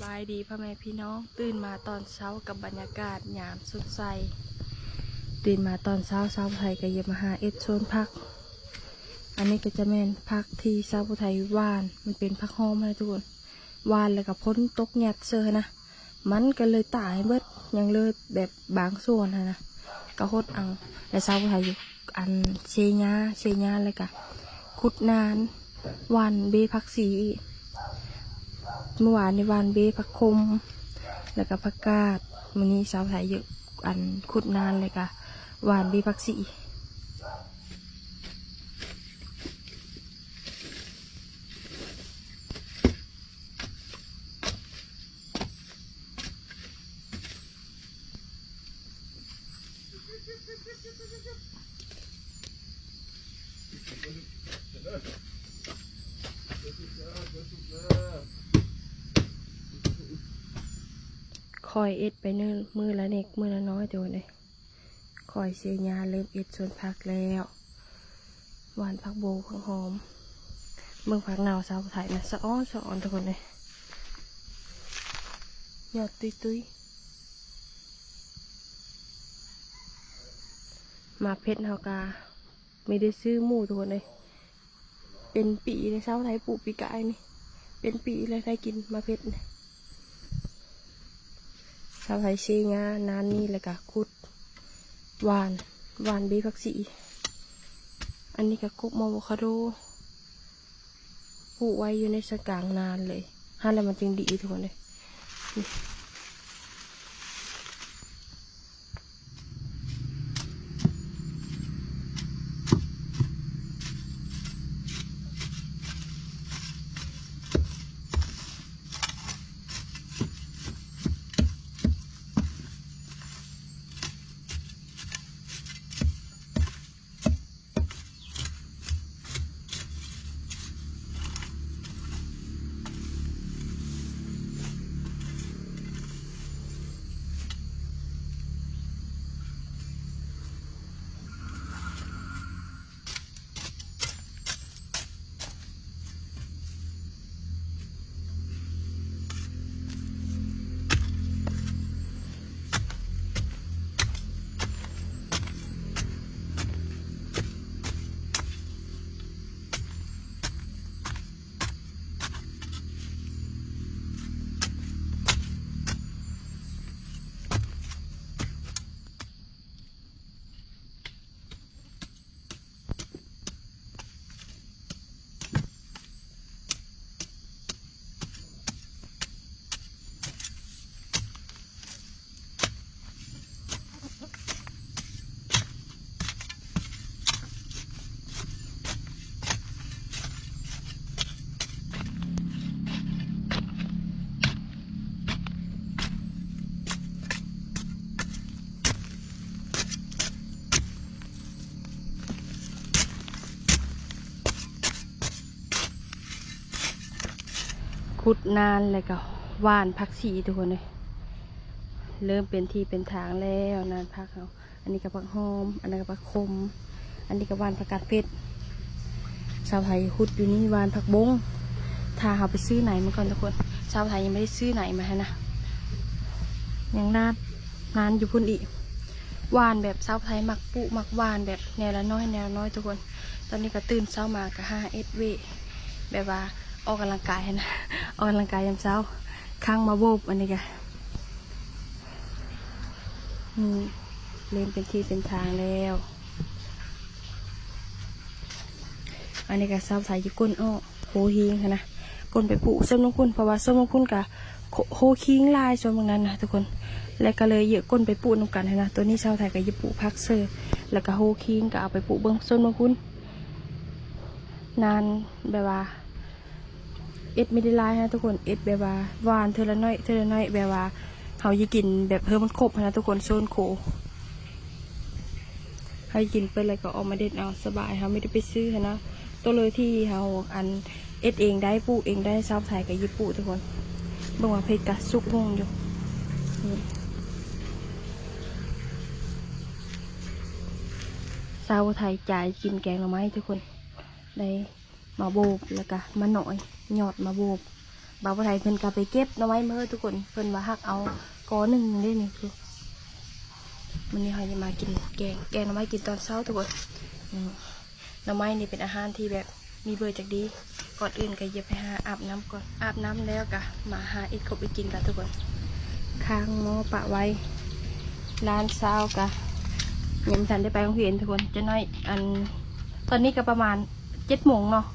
บายดีพ่อแม่พี่น้องตื่นมาตอนเช้ากับบรรยากาศยามสดใสตื่นมาตอนเช้าไทยก็เย็บมาหาโซนพักอันนี้ก็จะแม่นพักที่ไทยหวานมันเป็นพักหอมนะทุกคนหวานแล้วก็พ้นตกแงดเซอนะมันก็เลยตายเบิดยังเลยแบบบางส่วนนะก็หดอังแต่ไทยอยู่อันเชียเลยก็ขุดนานหวานเบพักสีเมื่อวานในวันเบผักคมแล้วก็ผักกาดมื้อนี้ไทยเยอะอันขุดนานเลยก็หวานเบผักสีคอยไปเนิ่นมือละเน็กมือละน้อยตัวเลยคอยเสียยาเริ่มส่วนผักแล้วหวานผักโบผักหอมเมืองผักหนาวไทยนะสะอ้อนทุกคนเลยยอดตุ้ยมาเพชรเฮากาไม่ได้ซื้อหมูทุกคนเลยเป็นปีในไทยปลูกปีกายนี่เป็นปีเลยได้กินมาเพชรไทยเชียนานนี่เลยกะคุดหวานบีผักสีอันนี้ก็กุ๊กมะโวคาโดปลูกไว้อยู่ในสกางนานเลยฮั่นแล้วมันจึงดีทุกคนเลยขุดนานเลยก็หวานผักสีทุกคนเลยเริ่มเป็นที่เป็นทางแล้วนานผักเขาอันนี้กับผักหอมอันนี้กับผักคมอันนี้กับหวานผักกาดเพชรไทยขุดอยู่นี่หวานผักบงถ้าเขาไปซื้อไหนมาก่อนทุกคนไทยยังไม่ได้ซื้อไหนมาให้นะยังนานอยู่พุ่นอีกหวานแบบไทยมักปุมักหวานแบบแนวละน้อยทุกคนตอนนี้ก็ตื่นเช้ามากับ5 SVแบบว่าออกกำลังกายนะออกกำลังกายยามเช้าข้างมาโบบอันนี้กันเล่นเป็นที่เป็นทางแล้วอันนี้ก็ไทยจะก้นอ้อโหฮิงนะก้นไปปลูกส้มน้ำพุ่นเพราะว่าส้มน้ำพุ่นกับโหคิงลายส่วนบางนั้นนะทุกคนแล้วก็เลยเยอะก้นไปปลูกน้ำกันนะตัวนี้ไทยก็จะปลูกพักเซอร์แล้วก็โหคิงก็เอาไปปลูกเบื้องส้มน้ำพุ่นนานแบบว่าไม่ได้ลายนะทุกคนแบบว่าหวานเทละน้อยแบบว่าเขาจะกินแบบเพิ่มมันครบนะทุกคนโซนโคเขากินไปเลยก็ออกมาเด็ดเอาสบายเขาไม่ได้ไปซื้อนะตัวเลยที่เขาอันเองได้ปลูกเองได้ไทยกับญี่ปุ่นทุกคนบางว่าเพชรกะสุกงงอยู่ไทยจ่ายกินแกงหน่อไม้ทุกคนได้มาโบบแล้วก็มาหน่อยหยอดมาโบบ บ่าวผู้ไทยเพิ่นก็ไปเก็บหน่อไม้เมื่อทุกคนเพิ่นว่าหักเอากอหนึ่งได้นี่คือมันนี่เขาจะมากินแกงหน่อไม้กินตอนเช้าทุกคนหน่อไม้นี่เป็นอาหารที่แบบมีเบอร์จากดีก่อนอื่นก็อย่าไปหาอาบน้ำก่อนอาบน้ำแล้วก็มาหาอีกคบอีกกินกันทุกคนค้างหม้อปะไว้ร้านเช้ากะยังไม่ทันได้ไปโรงเรียนทุกคนจะน้อยตอนนี้ก็ประมาณ7 โมงเนาะ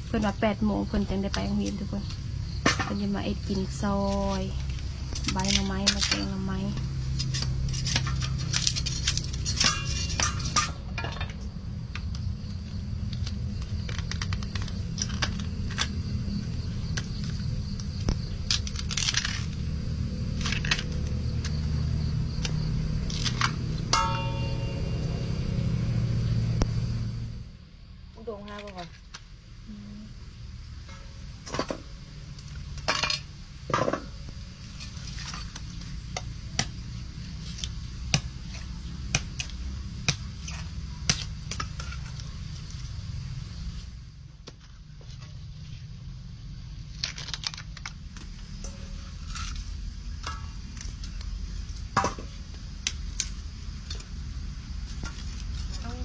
เพิ่นว่า8 โมงเพิ่นจึงได้ไปโรงเรียนทุกคนเพิ่นจะมากินซอยใบหน่อไม้มาแกงหน่อไม้อุดงห้าก่อน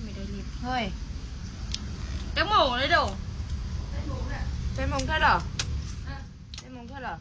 ไม่ได้รีบ เฮ้ย จังหมูเลยเด้อ เป็นมงเท่าหรอเป็นมงเท่าหรอ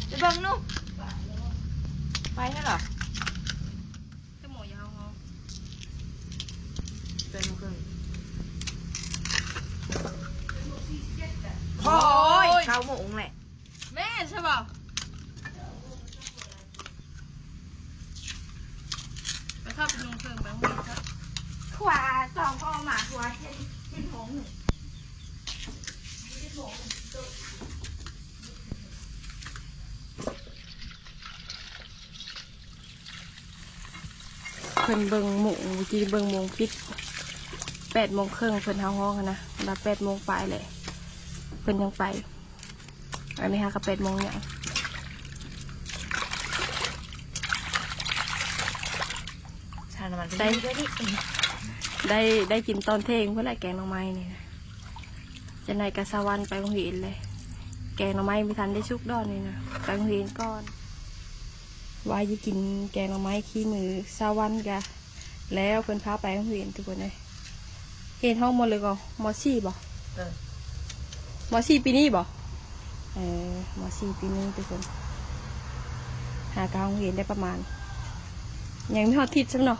จะบังนู่ไปเท่าหรอ จังหมูยาวเหรอ เป็นมงครึ่งโอ้ยเข้าหมงแหละ แม่ใช่ป่ะไปเข้าไปลงเครื่องไปโรงเรียนครับ ขวาสองก็มาขวาเช่นหง เพิ่นเบิ่งหมูจีเบิ่งโมงปิด8 โมงครึ่งเพิ่นเฮาห้องกันนะมา8 โมงปลายเลยเพิ่นยังไปอันนี้ฮะกับ8 โมงเนี่ย ชาน้ำมัน ได้กินตอนเที่ยงเพื่อไรแกงหน่อไม้นี่นะจะไหนกะสวรรค์ไปโรงเรียนเลยแกงหน่อไม้ไม่ทันได้ชุกดอนนี่นะไปโรงเรียนก่อนว่าจะกินแกงหน่อไม้ขี้มือสวรรค์กะแล้วเพิ่นพาไปโรงเรียนทุกคนเลยเห็นห้องหมดเลยก็ม.4 บ่ม.4 ปีนี้บ่ม.4 ปีนี้ทุกคนหากลางโรงเรียนได้ประมาณยังไม่ฮอดทิศใช่ไหมเนาะ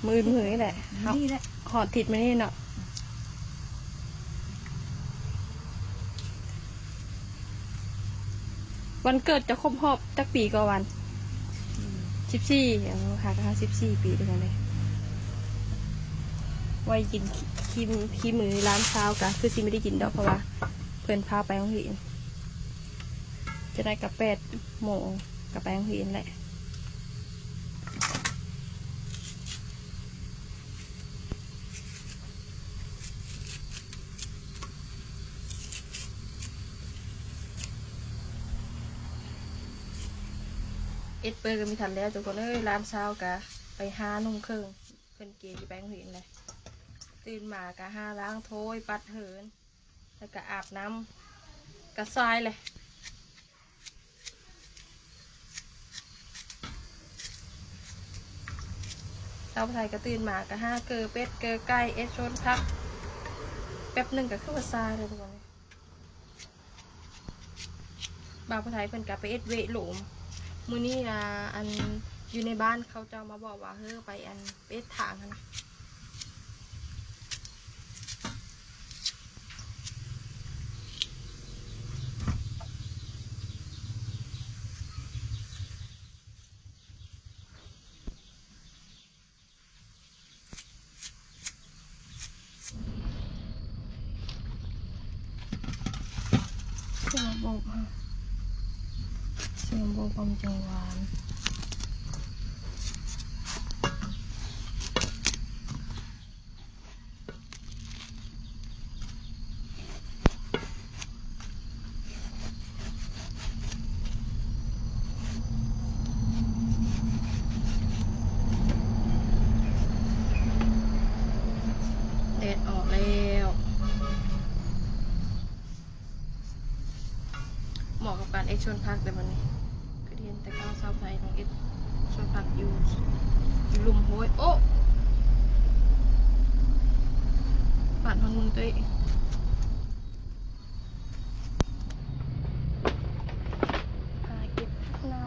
มือนี่แหละ นี่แหละ หอดทิศมานี่เนาะวันเกิดจะครบรอบจักปีก็วัน14ค่ะก็14 ปีด้วยกันเลยไว้กินขี้มือร้านเช้ากะคือสิไม่ได้กินดอกเพราะว่าเพื่อนพาไปโรงเรียนจะได้กับ8 โมงกับไปโรงเรียนแหละเปิดก็มีทันแล้วทุกคนร้านเช้ากะไป5 โมงครึ่งเพื่อนเกย์ไปโรงเรียนเลยตื่นมากะล้างถ้วยปัดเหินแล้วก็อาบน้ำกระซายเลยเช้าไทยก็ตื่นมากะเกลือเป็ดเกลือไก่ชนพักแป๊บหนึ่งก็ขึ้นมาซายเลยทุกคนบ่าวผู้ไทยเพิ่นกะไปเวะหลุมมือนี้นะอยู่ในบ้านเขาจะมาบอกว่าไปเป็ดถางนะเสียงโบกความจังหวานแดดออกแล้ว เอ็กชวนพักแต่วันนี้ก็เรียนแต่ก้าวเสาไทยของเอ็กชวนพักอยู่ลุมโหยโอ้บ้านพังมึงตัวเองหาเก็บเนา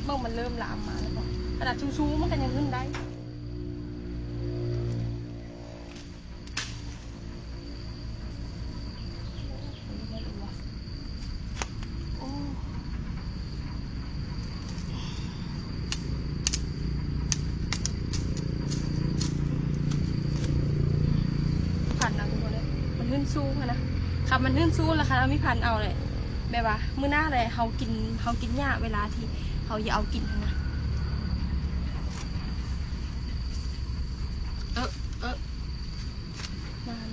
เมื่อมันเริ่มลามมาแล้วบอกขนาดชูๆมันก็ยังขึ้นได้โอ้ผ่านนะทุกคนเลยมันขึ้นสู้ค่ะนะครับมันขึ้นสู้แล้วค่ะเราไม่ผ่านเอาเลยแบบว่ามื้อหน้าเลยเขากินหญ้าเวลาที่เขาอย่าเอากินนะนาน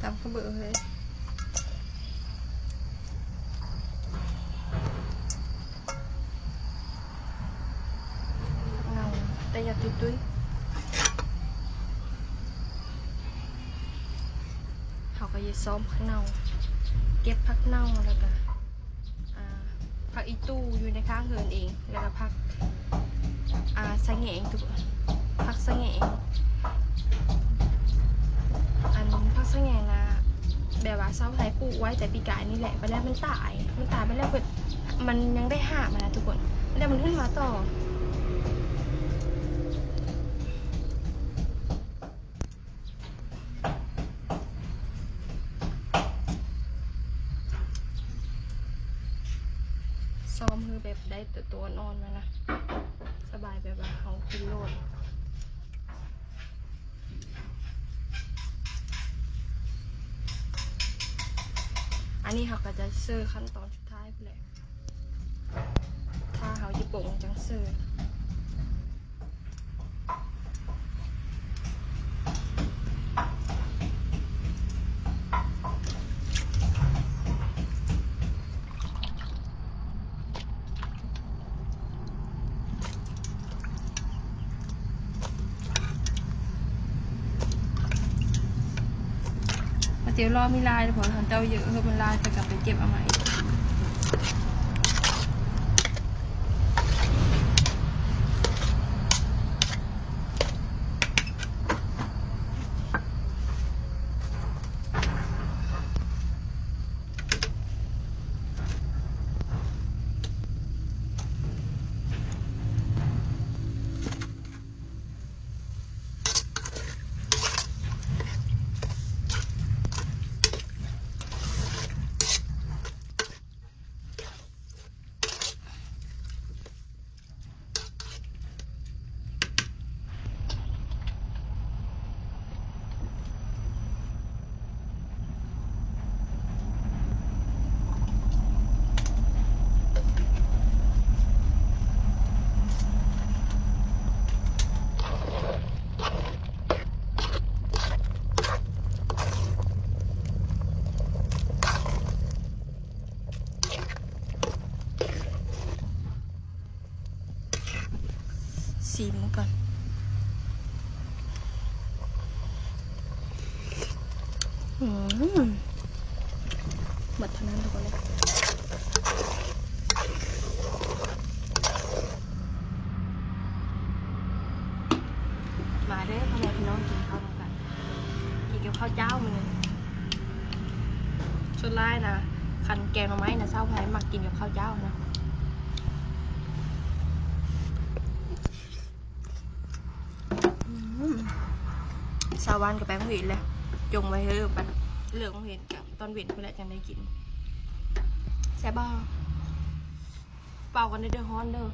ตามเขาเบื่อเลยเงาแต่อย่าติดด้วยเขาก็จะซ้อมพักเน่าเก็บพักเน่าแล้วก็พักอีตู้อยู่ในข้างเฮือนเองแล้วก็พักสะแงงทุกพักสะแงงพักสะแงงนะแบบว่าเสาไทยปลูกไว้แต่ปีกายนี่แหละไปแล้วมันตายไปแล้วมันยังได้หามานะทุกคนแล้วมันขึ้นมาต่อซ้อมคือแบบได้ตัวอ่อนมานะสบายแบบว่าเขากินโลดอันนี้เขาก็จะเซอร์ขั้นตอนสุดท้ายไปเลยถ้าเขาญี่ปุ่นจังเซอร์เดี๋ยวรอมีลายเพราะทันเต้าเยอะมันลายจะกลับไปเก็บเอาใหม่ ซีมก่อนหมดเท่านั้นทุกคนเลยมาเด้อพ่อแม่พี่น้องกินข้าวด้วยกันกินกับข้าวเจ้ามันเลยส่วนร้ายนะคันแกงหน่อไม้นะเศร้าไผ่มักกินกับข้าวเจ้านะสาวานกับแป้งหวีเลยจงไว้เฮ้ยปันเหลืองเห็นกับตอนเวียนเพื่อจังได้กินแซ่บบ้าเป่ากันได้เด้อฮอนเด้อ